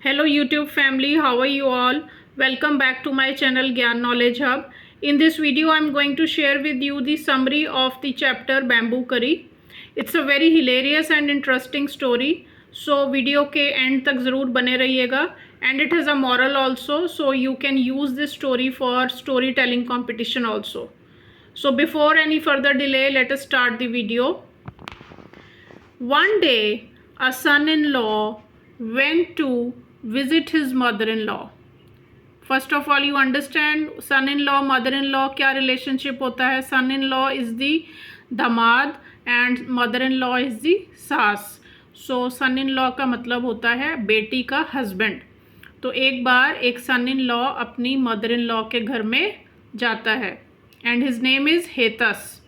Hello YouTube family, how are you all? Welcome back to my channel Gyan Knowledge Hub. In this video I am going to share with you the summary of the chapter Bamboo Curry. It's a very hilarious and interesting story. So video के end तक ज़रूर बने रहिएगा and it has a moral also, so you can use this story for storytelling competition also. So before any further delay, let us start the video. One day a son-in-law went to visit his mother-in-law. First of all, you understand son-in-law, mother-in-law क्या relationship होता है. Son-in-law is the दामाद and mother-in-law is the सास. So son-in-law का मतलब होता है बेटी का husband. तो एक बार एक son-in-law अपनी mother-in-law के घर में जाता है and his name is Hetas.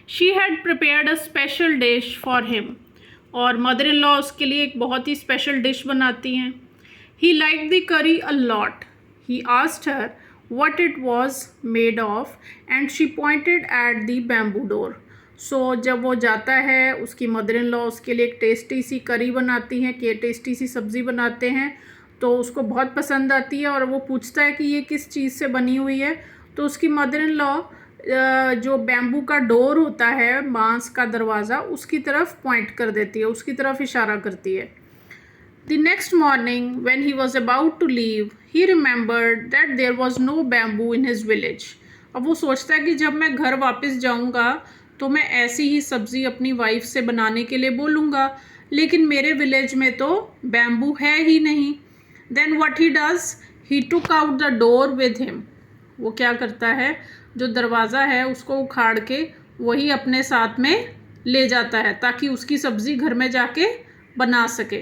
She had prepared a special dish for him. और मदर इन लॉ उसके लिए एक बहुत ही स्पेशल डिश बनाती हैं. ही लाइक द करी a lot. He asked her what it was made of and she pointed at the bamboo door. सो जब वो जाता है उसकी मदर इन लॉ उसके लिए एक टेस्टी सी करी बनाती हैं कि टेस्टी सी सब्ज़ी बनाते हैं, तो उसको बहुत पसंद आती है और वो पूछता है कि ये किस चीज़ से बनी हुई है. तो उसकी मदर इन लॉ जो बैम्बू का डोर होता है, बांस का दरवाज़ा, उसकी तरफ पॉइंट कर देती है, उसकी तरफ इशारा करती है. The next morning when he was about to leave he remembered that there was no bamboo in his village. अब वो सोचता है कि जब मैं घर वापस जाऊंगा तो मैं ऐसी ही सब्ज़ी अपनी वाइफ से बनाने के लिए बोलूँगा, लेकिन मेरे विलेज में तो बैम्बू है ही नहीं. Then what he does, he took out the door with him. वो क्या करता है, जो दरवाज़ा है उसको उखाड़ के वही अपने साथ में ले जाता है ताकि उसकी सब्ज़ी घर में जाके बना सके.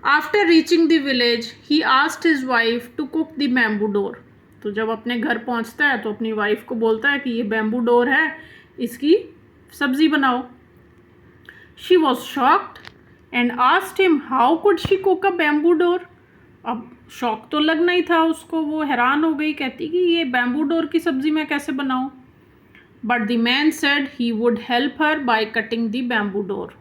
After reaching the village he asked his wife to cook the bamboo door. तो जब अपने घर पहुंचता है तो अपनी वाइफ को बोलता है कि ये बैम्बू डोर है, इसकी सब्ज़ी बनाओ. She was shocked and asked him how could she cook a bamboo door. अब शौक तो लगना ही था उसको, वो हैरान हो गई, कहती कि ये बैम्बू डोर की सब्ज़ी मैं कैसे बनाऊं. But the man said he would help her by cutting the bamboo door.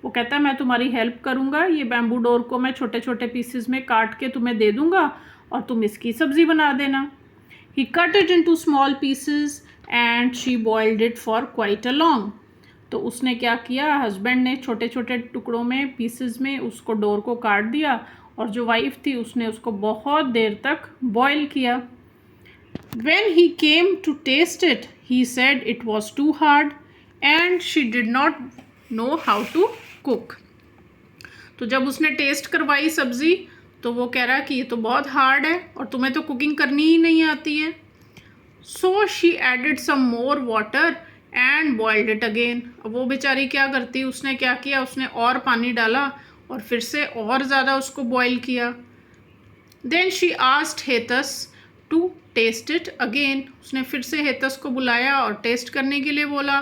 वो कहता है मैं तुम्हारी हेल्प करूंगा, ये बैम्बू डोर को मैं छोटे छोटे पीसेस में काट के तुम्हें दे दूंगा और तुम इसकी सब्ज़ी बना देना. He cut it into small pieces and she boiled it for quite a long. तो उसने क्या किया, हस्बैंड ने छोटे छोटे टुकड़ों में, पीसेस में उसको डोर को काट दिया और जो वाइफ थी उसने उसको बहुत देर तक बॉयल किया. When he came to taste it, he said it was too hard and she did not know how to cook. तो जब उसने टेस्ट करवाई सब्ज़ी तो वो कह रहा कि ये तो बहुत हार्ड है और तुम्हें तो कुकिंग करनी ही नहीं आती है. So she added some more water and boiled it again. अब वो बेचारी क्या करती, उसने क्या किया, उसने और पानी डाला और फिर से और ज़्यादा उसको बॉईल किया. देन शी आस्क्ड हेतस टू टेस्ट इट अगेन. उसने फिर से हेतस को बुलाया और टेस्ट करने के लिए बोला.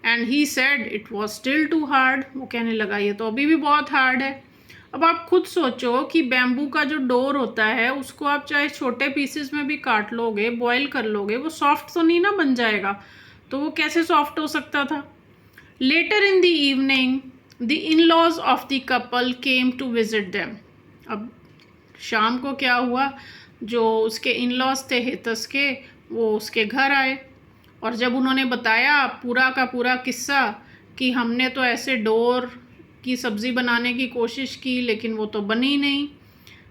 And he said it was still too hard. वो कहने लगा ये तो अभी भी बहुत हार्ड है. अब आप खुद सोचो कि बैम्बू का जो डोर होता है उसको आप चाहे छोटे पीसेस में भी काट लोगे, बॉईल कर लोगे, वो सॉफ्ट तो नहीं ना बन जाएगा. तो वो कैसे सॉफ्ट हो सकता था. Later in the evening The in-laws of the couple came to visit them. अब शाम को क्या हुआ, जो उसके इन-लॉज थे हेतस के, वो उसके घर आए और जब उन्होंने बताया पूरा का पूरा किस्सा कि हमने तो ऐसे डोर की सब्ज़ी बनाने की कोशिश की लेकिन वो तो बनी नहीं,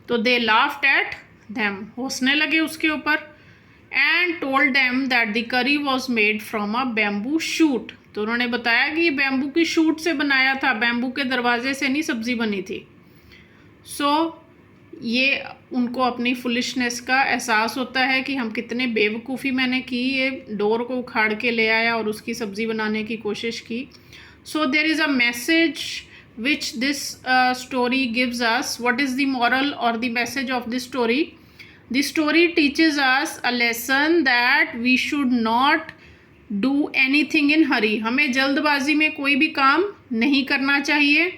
तो दे लाफ्ड एट देम. हंसने लगे उसके ऊपर. And told them that the करी was made from a bamboo shoot. तो उन्होंने बताया कि ये बैम्बू की शूट से बनाया था, बैम्बू के दरवाजे से नहीं सब्ज़ी बनी थी. सो ये उनको अपनी फुलिशनेस का एहसास होता है कि हम कितने बेवकूफ़ी मैंने की, ये डोर को उखाड़ के ले आया और उसकी सब्ज़ी बनाने की कोशिश की. So there is a message which this story gives us. What is the moral और the message of this story. The story teaches us a lesson that we should not do anything in hurry. हमें जल्दबाजी में कोई भी काम नहीं करना चाहिए.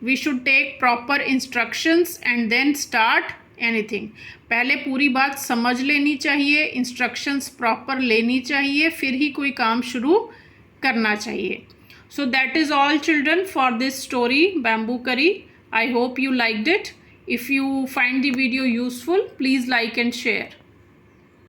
We should take proper instructions and then start anything. पहले पूरी बात समझ लेनी चाहिए, इंस्ट्रक्शंस प्रॉपर लेनी चाहिए, फिर ही कोई काम शुरू करना चाहिए. So that is all children for this story bamboo curry. I hope you liked it. If you find the video useful, please like and share.